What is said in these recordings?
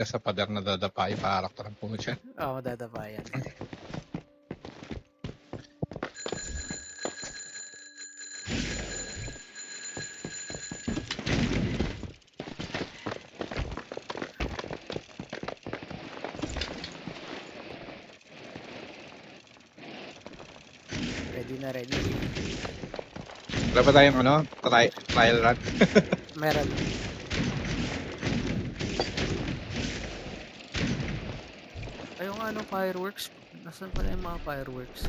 Sa pader na dadapa yung karakter ng pucha. Oo, dadapa yan. Ready na ready. Wala ba tayong ano? Trial run? Meron. Ay, yung ano, fireworks. Nasaan pala yung mga fireworks?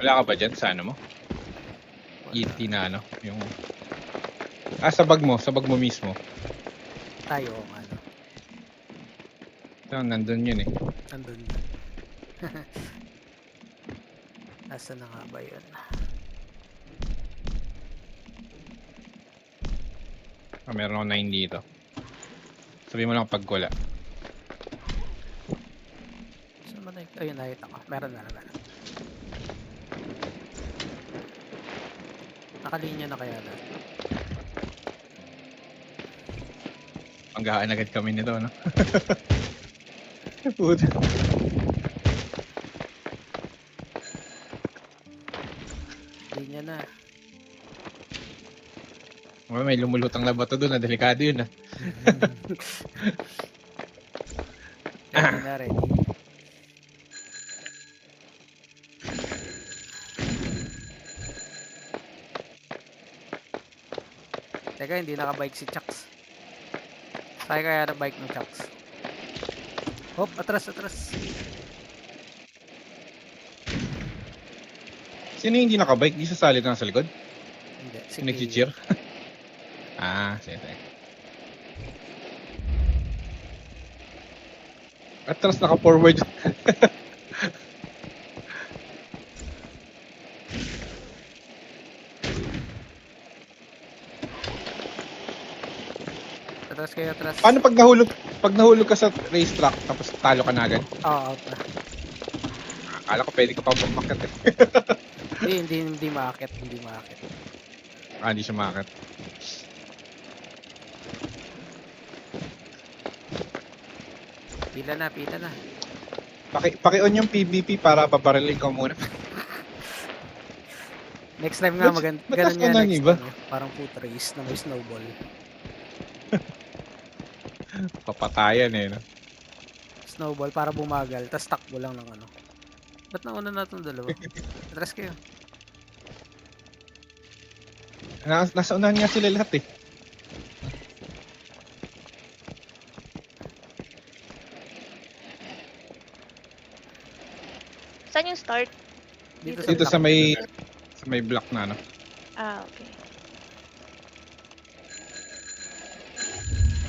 Wala ka ba dyan sa ano mo? Wala. ET na ano? Yung... sa bag mo mismo. Tayo, ano. So, nandun yun eh. Nandun. Nasaan na nga ba yun? Meron ako 9 dito. Sabi mo lang pag wala. Saan ba na? Ayun, nakita ko. Meron na naman. Nakalinya na kaya na. Panggahan agad kami nito, no? Puta. Linya na. May lumulutang na bato doon. Delikado yun, ah. Ready na ready. Teka, hindi nakabike si Chucks. Sakay kaya na bike ng Chucks. Hop, atras. Sino yung hindi nakabike? Di sasali na sa likod? Hindi, si Nag-cheer? Sige. Atras naka-forward. Atras kayo, atras. Paano pag nahulog ka sa racetrack tapos talo ka na agad? Oo, out na. Akala ko pwede ka pa pumakit eh. Hindi maakit. Hindi siya makakit. Pila na. Paki-on yung PvP para paparilin ko muna. Next time nga, ganun nga nang next iba? time. Parang foot race na may snowball. Papatayan eh, no? Snowball para bumagal, tas takbo lang ng ano. Ba't nauna na itong dalawa? Atras kayo. Nasa unahan nga sila lahat eh. Saan yung start? Dito Dito sa sa may block na ano. Okay.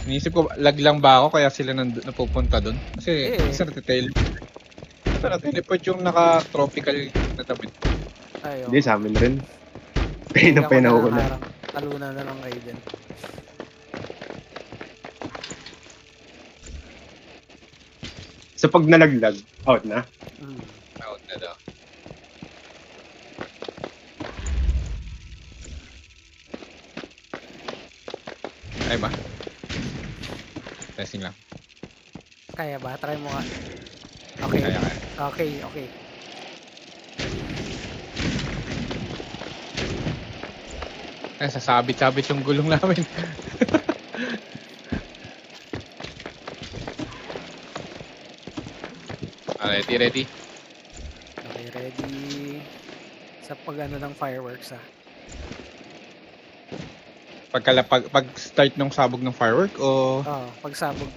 Iniisip ko, lag lang ba ako kaya sila napupunta doon? Kasi isa na-teleport yung naka-tropical na damit. Ayo. Hindi, sa amin rin. Kayo na pa yung nauna. Talunan na lang kayo din. So pag nalaglag, out na. Out na daw. Ay ba? Testing lang. Kaya ba? Try mo nga. Okay. Kaya. Okay. Sasabit-sabit yung gulong namin. Ready? Okay, ready. Sa pag-ano ng fireworks Pag start ng sabog ng firework o pagsabog.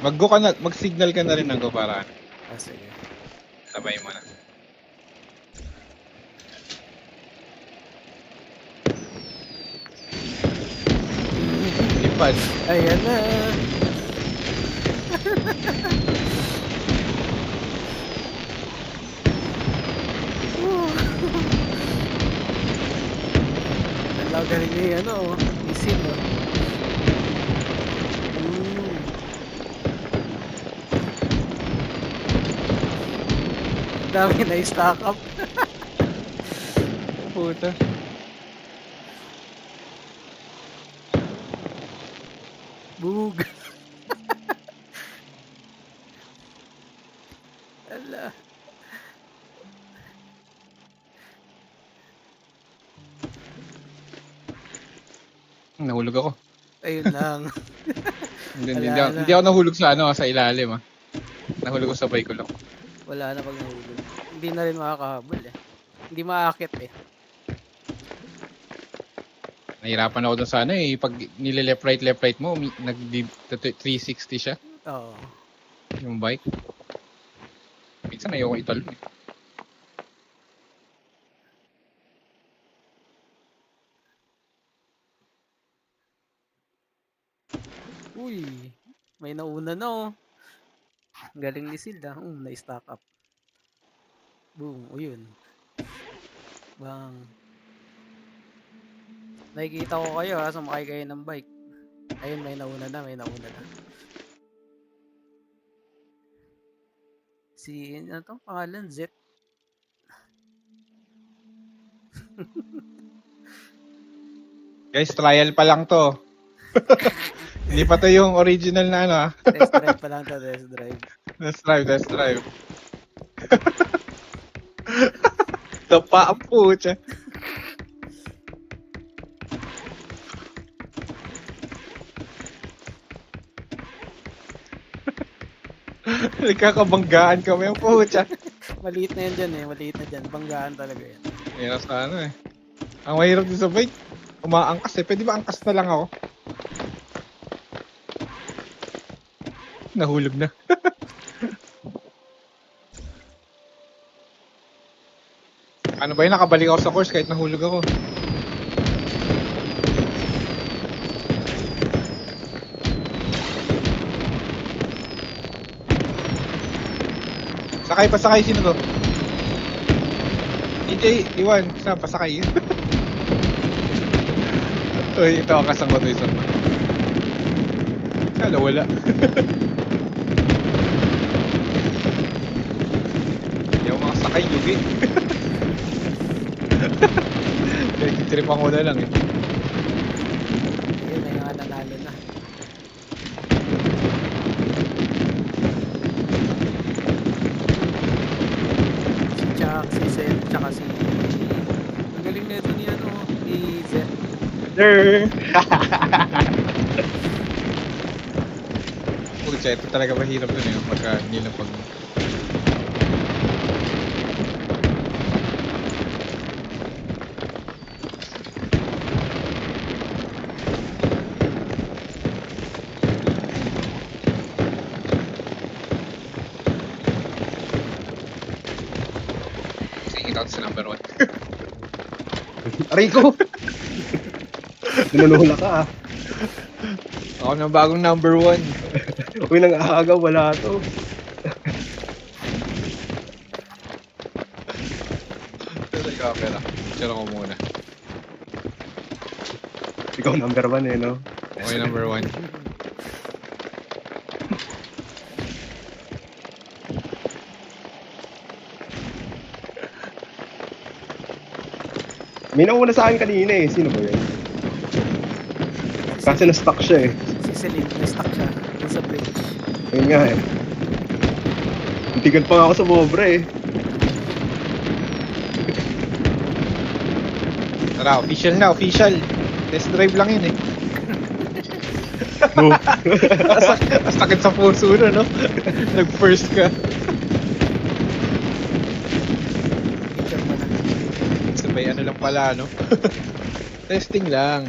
mag-go ka na, mag-signal ka na rin ng go para Sige. sabay mo na. Ipad. Ayan na. Ang galing niya isin dami na i-stack up. Puta. Bug. Ala. Nahulog ako. Ayun lang. Wala na. Hindi ako nahulog sa ano, sa ilalim ah. Nahulog ko sa bike ko lang. Wala na pag nahulog. Hindi na rin makakahabol eh. Hindi maakit eh. Nahirapan ako dun sa ano eh. Pag nile-left right mo, nag-360 siya. Oo. Yung bike. Minsan ayoko italon eh. Uy. May nauna na oh. Galing ni Silda. Na-stack up. Boom. O yun. Bang. Nakikita ko kayo ha. Sumakay kayo ng bike. Ayun, may nauna na. Si, ano to? Pangalan? Z. Guys, trial pa lang to. Hindi pa to yung original na ano ah. Test drive pa lang to. Test drive. Test drive. Tapa ang putya. Nagkakabanggaan kami ang putya. Maliit na yan dyan eh. Maliit na dyan. Banggaan talaga yan. Hirap sa ano eh. Ang mahirap din sa bike, umaangkas eh. Pwede ba angkas na lang ako? Nahulog na. Ano ba yun? Nakabalik ako sa course kahit nahulog ako. Pasakay. Sino to? DJ, Iwan. Saan? Pasakay. Uy, ito ang kasama to isang. Kala wala. Hindi ako makasakay, Yugi. Nag-trip ako na lang eh. Ayun, may nga nanalo na. Si Chuck, si Zen, tsaka si... Ang galing na ito ni ano, ni Zen. Pucha, ito talaga mahirap dun eh. Pagka hindi lang pag... Sige, ikaw sa number 1. Aray ko! Nanunula ka ah. Ako na bagong number 1. Uy, nang-aagaw, wala to. Ito yung camera. Picture ako muna. Ikaw number 1 eh, no? Okay, number 1. May nauna sa akin kanina eh. Sino ba yan? Kasi na-stuck siya eh. Si Celine, na-stuck siya. Doon sa bridge. Yun nga eh. Tigal pa nga ako sa bobra eh. Tara, official na, official. Test drive lang yun eh. No. Sakit sa puso na, no? Nag-first ka. Picture mo na. Sabay ano lang pala, no? Testing lang.